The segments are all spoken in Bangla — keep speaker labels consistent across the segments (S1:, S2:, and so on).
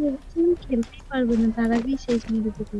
S1: ভেবেছিলাম খেলতেই পারবে না, তার আগেই শেষ মেরে দিল।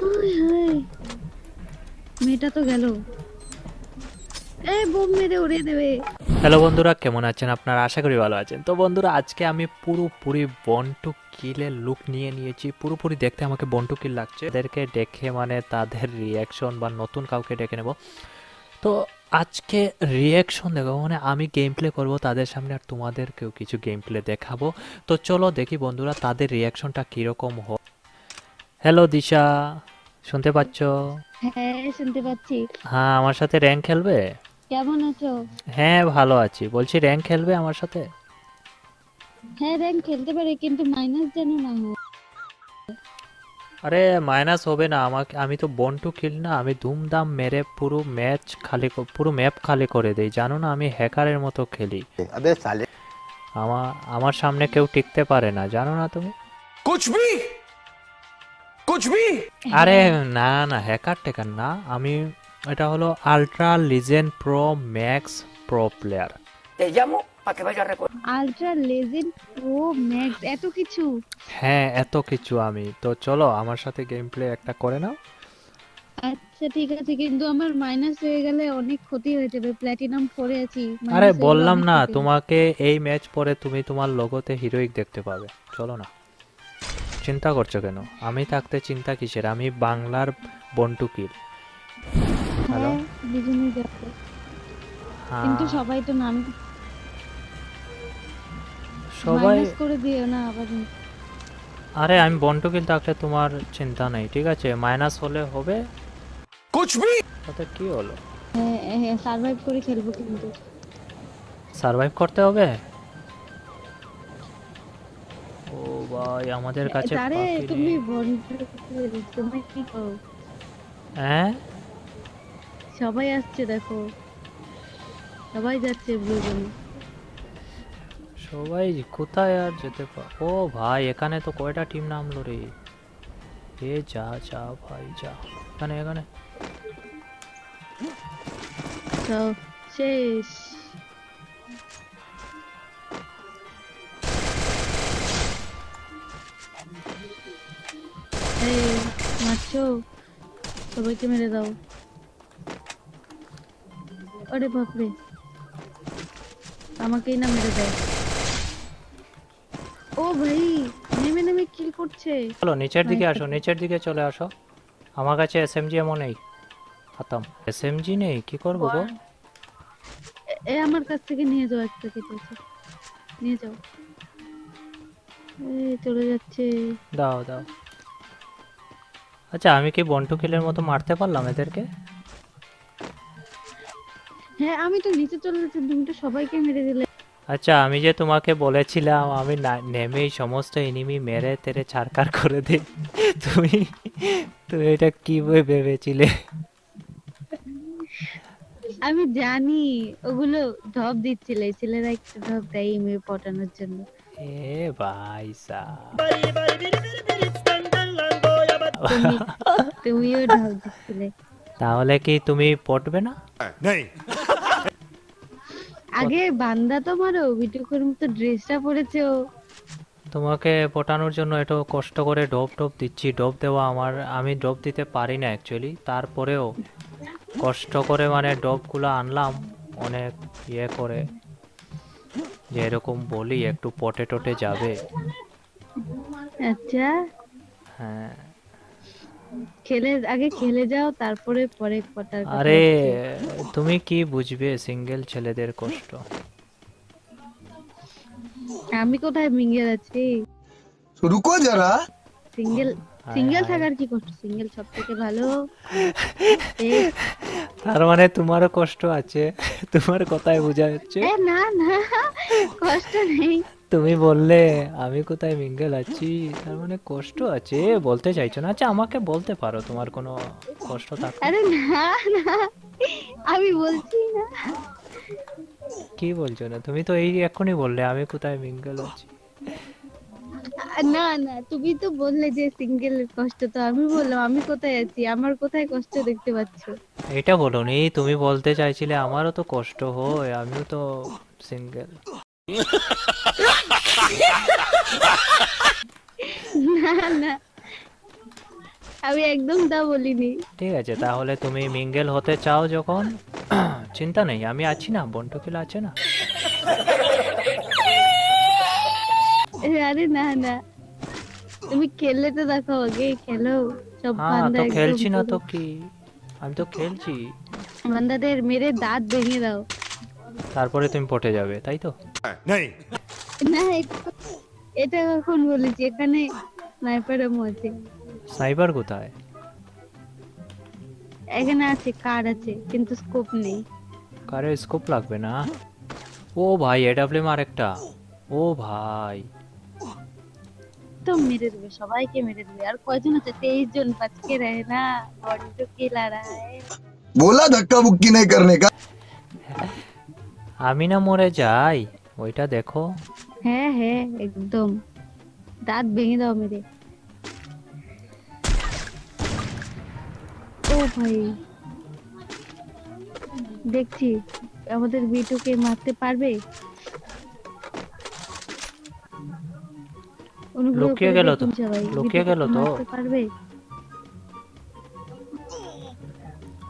S1: হায় হায়, মেয়েটা তো গেল। বোম মেরে উড়িয়ে দেবে।
S2: হ্যালো বন্ধুরা, কেমন আছেন আপনারা? আশা করি ভালো আছেন। তো বন্ধুরা, আজকে আমি পুরোপুরি বন্টু কিলের লুক নিয়ে নিয়েছি। পুরোপুরি দেখতে আমাকে বন্টু কিল লাগছে। তাদেরকে দেখে মানে তাদের রিয়াকশন বা নতুন কাউকে ডেকে নেব। তো আজকে রিয়াকশন দেখাবো, মানে আমি গেম প্লে করবো তাদের সামনে, আর তোমাদেরকেও কিছু গেম প্লে দেখাবো। তো চলো দেখি বন্ধুরা তাদের রিয়াকশনটা কীরকম হয়। হ্যালো দিশা, শুনতে পাচ্ছ?
S1: হ্যাঁ, শুনতে পাচ্ছি।
S2: হ্যাঁ, আমার সাথে র্যাঙ্ক খেলবে?
S1: কেমন আছো?
S2: হ্যাঁ ভালো আছি, বলছি র্যাঙ্ক খেলবে আমার সাথে?
S1: হ্যাঁ, র্যাঙ্ক খেলতে পারে, কিন্তু মাইনাস যেন না হয়।
S2: আরে মাইনাস হবে না, আমাকে আমি তো বন টু কিল না, আমি ধুমধাম মেরে পুরো ম্যাচ খালি পুরো ম্যাপ খালি করে দেই, জানো না আমি হ্যাকারের মতো খেলি।
S3: अबे साले
S2: আমার আমার সামনে কেউ টিকতে পারে না, জানো না তুমি?
S3: कुछ भी कुछ भी
S2: আরে
S1: হ্যাঁ,
S2: না না, হ্যাকার টেকার না আমি, এটা হলো ultra legend pro max pro player.
S4: Te llamo para que vayas a recoger.
S1: Ultra legend pro max, এত কিছু?
S2: হ্যাঁ এত কিছু আমি, তো চলো আমার সাথে গেম প্লে একটা করে নাও।
S1: আচ্ছা ঠিক আছে, কিন্তু আমার মাইনাস হয়ে গেলে অনেক ক্ষতি হয়ে যাবে। প্ল্যাটিনাম 4 আছি,
S2: আরে
S1: মাইনাস হয়ে গেলে
S2: বললাম
S1: অনেক
S2: না
S1: ক্ষতি হবে।
S2: তোমাকে, এই ম্যাচ পরে তুমি তোমার লোগোতে হিরোইক দেখতে পাবে, চলো না। চিন্তা করছো কেন? আমি থাকতে চিন্তা কিসের, আমি বাংলার বন্টু কিল। হ্যালো।
S1: হ্যাঁ, দুজনেই যাবে, কিন্তু
S2: হ্যাঁ
S1: সবাই তো নাম
S2: সবাই।
S1: মাইনাস করে দিও না আবার।
S2: আরে আমি বন্টু কিল থাকলে তোমার চিন্তা নেই, ঠিক আছে, মাইনাস হলে হবে,
S3: कुछ भी
S2: তাতে কি হলো।
S1: হ্যাঁ হ্যাঁ, সার্ভাইভ করে খেলবো কিন্তু।
S2: সারভাইভ করতে হবে। ও ভাই, আমাদের কাছে
S1: তারে
S2: পাখি
S1: তুমি
S2: নেই।
S1: বন্ধু, তুমি কি করো?
S2: হ্যাঁ
S1: সবাই আসছে দেখো, সবাই যাচ্ছে ব্লু জোনে।
S2: সবাই কোথায় আর যেতে ও ভাই, এখানে তো কয়টা টিম নামলো রে। এ যা যা ভাই যা, এখানে এখানে।
S1: তো শেষ। এই, মারছো? সবাইকে মেরে দাও। আরে বাপরে, আমাকেই না মেরে দেয়। ও ভাই, নেমে নেমে কিল করছে।
S2: চলো নিচের দিকে
S1: নাইস।
S2: আসো, নিচের দিকে চলে আসো। আমার কাছে এসএমজি এমন নেই, খতম। এসএমজি নেই, কি করবো গো?
S1: আমার কাছ থেকে নিয়ে যাও, এক প্যাকেট আছে, নিয়ে যাও। চলে যাচ্ছে।
S2: দাও দাও। আচ্ছা আমি কি বন্টু কিলের মতো মারতে পারলাম এদেরকে?
S1: হ্যাঁ, আমি তো নিচে চলে যাচ্ছি, তুমি তো সবাইকে মেরে দিলে।
S2: আচ্ছা আমি যে তোমাকে বলেছিলাম আমি নেমেই সমস্ত এনিমি মেরে তেরে ছারকার করে দিই, তুমি তুমি এটা কি ভেবেছিলে?
S1: আমি জানি, ওগুলো ঢপ দিচ্ছিলে, ছেলেরা একটু ঢপ দেয় এই মেয়ে পটানোর জন্য।
S2: এ ভাই সাব।
S1: তুমি তুমিও ঢপ দিচ্ছিলে।
S2: তাহলে কি তুমি পটবে না?
S3: नहीं
S1: আগে বান্দা তো মারো, ভিডিওর মতো ড্রেসটা পরেছে ও।
S2: তোমাকে পটানোর জন্য একটু কষ্ট করে ডোপ টোপ দিচ্ছি, ডোপ দেওয়া আমার, আমি ডোপ দিতে পারি না অ্যাকচুয়ালি, তারপরেও কষ্ট করে মানে ডবগুলো আনলাম অনেক ইয়ে করে, যে এরকম বলি একটু পটে টটে যাবে।
S1: আচ্ছা,
S2: হ্যাঁ।
S1: আগে খেলে যাও, তারপরে পরে পটার কথা
S2: আরে
S1: হচ্ছে।
S2: তুমি কি বুঝবে সিঙ্গেল ছেলেদের কষ্ট?
S1: আমি কোথায় মিঙ্গেল আছি?
S3: रुको जरा
S1: সিঙ্গেল,
S2: হায়
S1: সিঙ্গেল
S2: হায়,
S1: থাকার কি কষ্ট? সিঙ্গেল সব থেকে ভালো। বেশ।
S2: তার মানে তোমারও কষ্ট আছে, তোমার কথায় বোঝা যাচ্ছে।
S1: না না, কষ্ট নেই।
S2: তুমি বললে আমি কোথায় মিঙ্গেল আছি, তার মানে কষ্ট আছে বলতে চাইছো না? আচ্ছা আমাকে বলতে পারো তোমার কোনো কষ্ট থাকলে।
S1: আরে না না, আমি বলছি না।
S2: কি বলছো না? তুমি তো এই এখনই বললে আমি কোথায় মিঙ্গেল আছি।
S1: না না, তুমি তো বললে যে সিঙ্গেলের কষ্ট, তো আমি বললাম আমি কোথায় আছি, আমার কোথায় কষ্ট দেখতে পাচ্ছ?
S2: এটা বলোনি, তুমি বলতে চাইছিলে আমারও তো কষ্ট হয়, আমিও তো সিঙ্গেল।
S1: না না, আমি একদম তা বলিনি।
S2: ঠিক আছে, তাহলে তুমি মিঙ্গেল হতে চাও যখন, চিন্তা নেই, আমি আছি না, বন্টুকিল আছে না।
S1: আরে না না, তুমি খেললে তো দেখো, আগে খেলো। সব
S2: হ্যাঁ,
S1: বান্দা
S2: তো
S1: একদম
S2: খেলছি না
S1: পুরো
S2: তো কি, আমি তো খেলছি।
S1: বান্দাদের মেরে দাঁত ভেঙে দাও।
S2: তারপরে তুমি পটে যাবে, তাই তো?
S3: नहीं।
S1: না, এটা কখন বলেছি? এখানে স্নাইপারও আছে।
S2: স্নাইপার কোথায়?
S1: এখানে আছে, কার আছে, কিন্তু স্কোপ নেই।
S2: কারে স্কোপ লাগবে না? ও ভাই, এডাব্লিউএম আরেকটা। ও ভাই,
S1: তো মেরে দেবে, সবাইকে মেরে দেবে। আর কয়জন আছে? 23 জন বাঁচকে রহে না, বডি তো খেলা रहा है।
S3: बोला धक्का मुक्की नहीं करने का।
S2: আমি না মরে যাই, ওইটা দেখো।
S1: হ্যাঁ হ্যাঁ, একদম দাঁত ভেঙে দাও মেরে। ও ভাই, দেখছি আমাদের বিটুকে মারতে পারবে। অনুগ্রহ
S2: লুকিয়ে
S1: করে
S2: গেল তো,
S1: দেখুন সবাই,
S2: লুকিয়ে
S1: বিটুকে
S2: গেল তো,
S1: মারতে পারবে।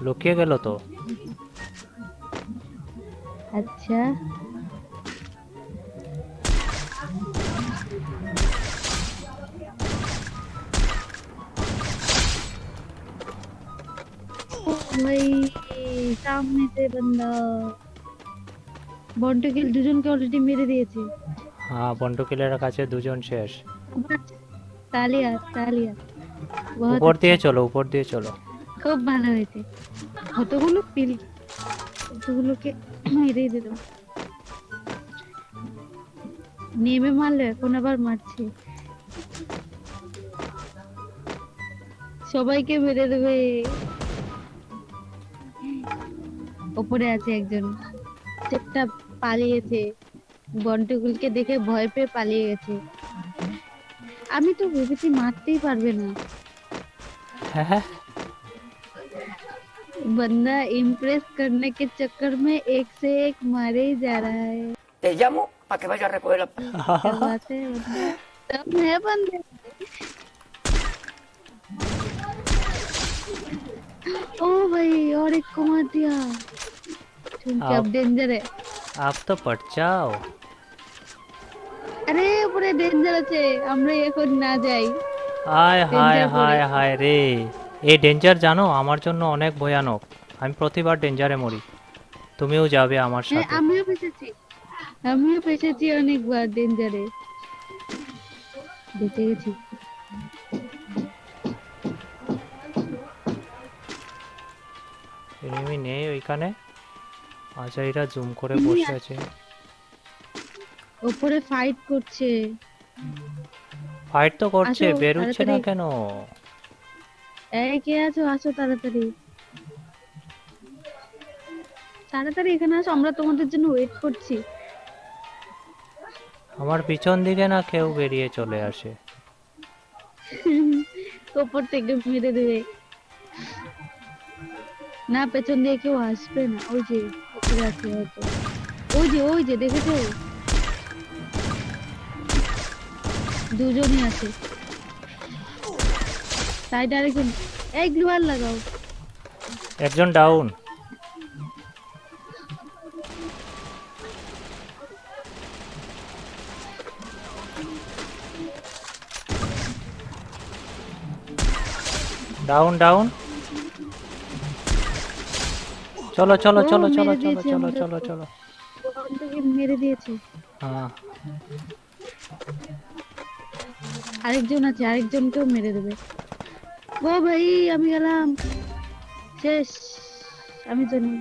S2: লুকিয়ে গেল তো।
S1: আচ্ছা, ভাই সামনে से बंदा। বন্টুকিল দুজনকে অলরেডি মেরে দিয়েছে।
S2: হ্যাঁ, বন্টুকিলের কাছে দুজন শেষ।
S1: তালিয়া তালিয়া, বহুত
S2: উপর দিয়ে
S1: আচ্ছা,
S2: চলো, উপর দিয়ে চলো।
S1: খুব ভালো হয়েছে। কতগুলো পিল, কতগুলোকে মেরে দিল। নেমে মারলো, এখন আবার মারছে। সবাইকে মেরে দেবে। ওপরে আছে একজন, চেকটা পালিয়েছে, বন্টুগুলকে দেখে ভয় পেয়ে পালিয়ে গেছে। আমি তো ভেবেছি মারতেই পারবে না।
S2: হ্যাঁ হ্যাঁ।
S1: बंदा इम्प्रेस करने के चक्कर में एक से एक मारे ही जा रहा है।
S4: Te llamo para que vayas a recoger la...
S1: क्या बात है, बंदा सब है बंदे। ओ भाई, और एक को मार दिया। क्योंकि अब डेंजर है।
S2: आप तो पट जाओ।
S1: আরে উপরে ডেঞ্জার আছে, আমরা এখন না যাই।
S2: হায় হায়
S1: ডেঞ্জার পড়ে,
S2: হায় হায় রে, এই ডেঞ্জার জানো আমার জন্য অনেক ভয়ানক। আমি প্রতিবার ডেঞ্জারে মরি, তুমিও যাবে আমার
S1: হ্যাঁ
S2: সাথে।
S1: আমিও ফেসেছি, আমিও ফেসেছি অনেকবার ডেঞ্জারে, বেঁচে গেছি।
S2: এনিমি নেই ওইখানে, আজাইরা জুম করে
S1: এমনি
S2: বসে আছে।
S1: উপরে ফাইট করছে।
S2: ফাইট তো করছে,
S1: আসো
S2: বেরোচ্ছে না
S1: তাড়াতাড়ি,
S2: কেন?
S1: এই কে আছো, আসো তাড়াতাড়ি তাড়াতাড়ি এখানে আসো, আমরা তোমাদের জন্য ওয়েট করছি।
S2: আমার পিছন দিকে না কেউ বেরিয়ে চলে আসে।
S1: উপর থেকে মেরে দেবে। না, পেছন দিয়ে কেউ আসবে না, ওই যে উপরে আছে হয়তো, ওই যে দেখেছো, দুজনই আছে। সাইডে আরেকজন, এই গ্লুয়ার লাগাও।
S2: একজন ডাউন। ডাউন ডাউন, চলো চলো
S1: ও
S2: চলো চলো
S1: মেরে
S2: চলো
S1: দিয়েছে
S2: চলো
S1: আমাদের
S2: চলো
S1: তো।
S2: চলো।
S1: ওখান থেকে মেরে দিয়েছে।
S2: হ্যাঁ,
S1: আরেকজন আছে, আরেকজনকেও মেরে দেবে। ও ভাই, আমি গেলাম, শেষ। আমি জানি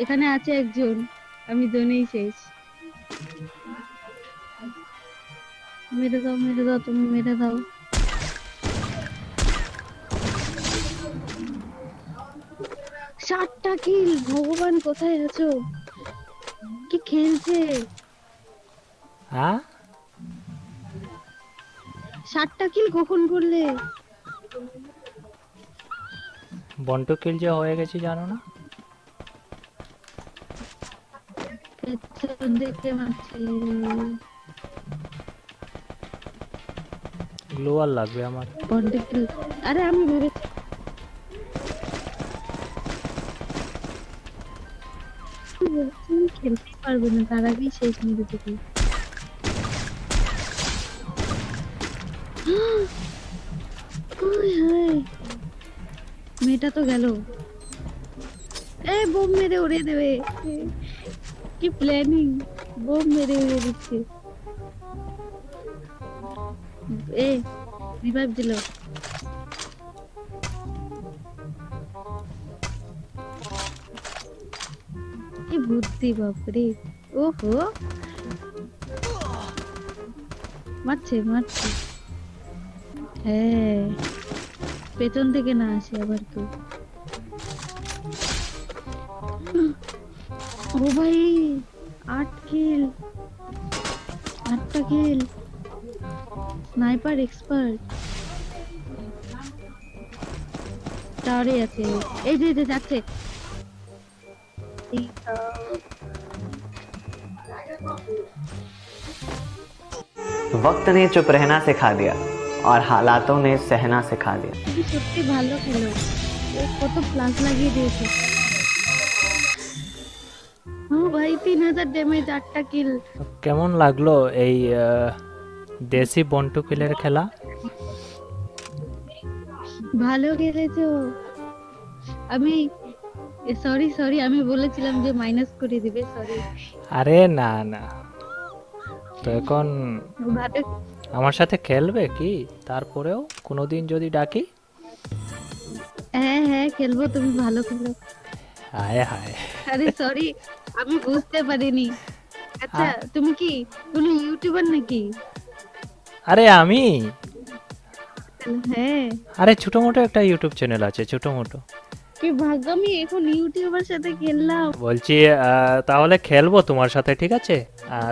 S1: এখানে আছে একজন, আমি জন্যই শেষ। মেরে দাও মেরে দাও, তুমি মেরে দাও। 7টা কিল, ভগবান কোথায় আছো? কি খেলছে?
S2: হ্যাঁ
S1: 7টা কিল কখন করলে?
S2: বন্টু কিল যে হয়ে গেছে জানো না?
S1: পেছন দিকে মারছে।
S2: গ্লোয়াল লাগবে আমার।
S1: বড্ড কিল। আরে আমি ভেবেছি তুমি খেলতে পারবে না, তার আগেই শেষ মেরে দেবে। ওই হায়, মেয়েটা তো গেল। বোম মেরে উড়িয়ে দেবে। কি প্ল্যানিং, বোম মেরে উড়িয়ে দিচ্ছে। রিভাইভ দিল। কি বুদ্ধি বাপরে। ওহো, মারছে মারছে। হ্যাঁ, পেছন থেকে না আসে আবার তো। ও ভাই, 8 কিল, 8টা কিল। Sniper expert. টাওয়ারে আছে। এই যে যাচ্ছে। এই তো।
S5: वक्त ने चुप रहना सिखा दिया और हालातों ने सहना सिखा दिया।
S1: তুমি সত্যি ভালো খেলো। ও কত প্লাস লাগিয়ে দিয়েছে। ও ভাই, 3000 ড্যামেজ, 8টা কিল।
S2: কেমন লাগলো এই দেশি বন্টু কিলের খেলা?
S1: ভালো খেলেছো। আমি সরি সরি, আমি বলেছিলাম যে মাইনাস করে দিবে, সরি।
S2: আরে না না, তো এখন
S1: ভালো।
S2: আমার সাথে খেলবে কি? তারপরেও কোনোদিন যদি ডাকি।
S1: হ্যাঁ হ্যাঁ খেলবো, তুমি ভালো খেলো।
S2: হায় হায়।
S1: আরে সরি, আমি বুঝতে পারিনি। আচ্ছা, তুমি কি কোনো ইউটিউবার নাকি?
S2: আরে আমি,
S1: হ্যাঁ।
S2: আরে ছোট মোটো একটা ইউটিউব চ্যানেল আছে, ছোট মোটো।
S1: কি ভাগ্য, আমি এখন ইউটিউবার সাথে খেললাম।
S2: বলছি তাহলে খেলবো তোমার সাথে, ঠিক আছে?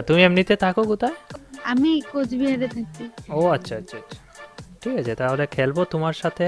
S2: তুমি এমনিতে থাকো কোথায়?
S1: আমি কোচবিহারে থাকি।
S2: ও আচ্ছা আচ্ছা আচ্ছা, ঠিক আছে তাহলে খেলবো তোমার সাথে।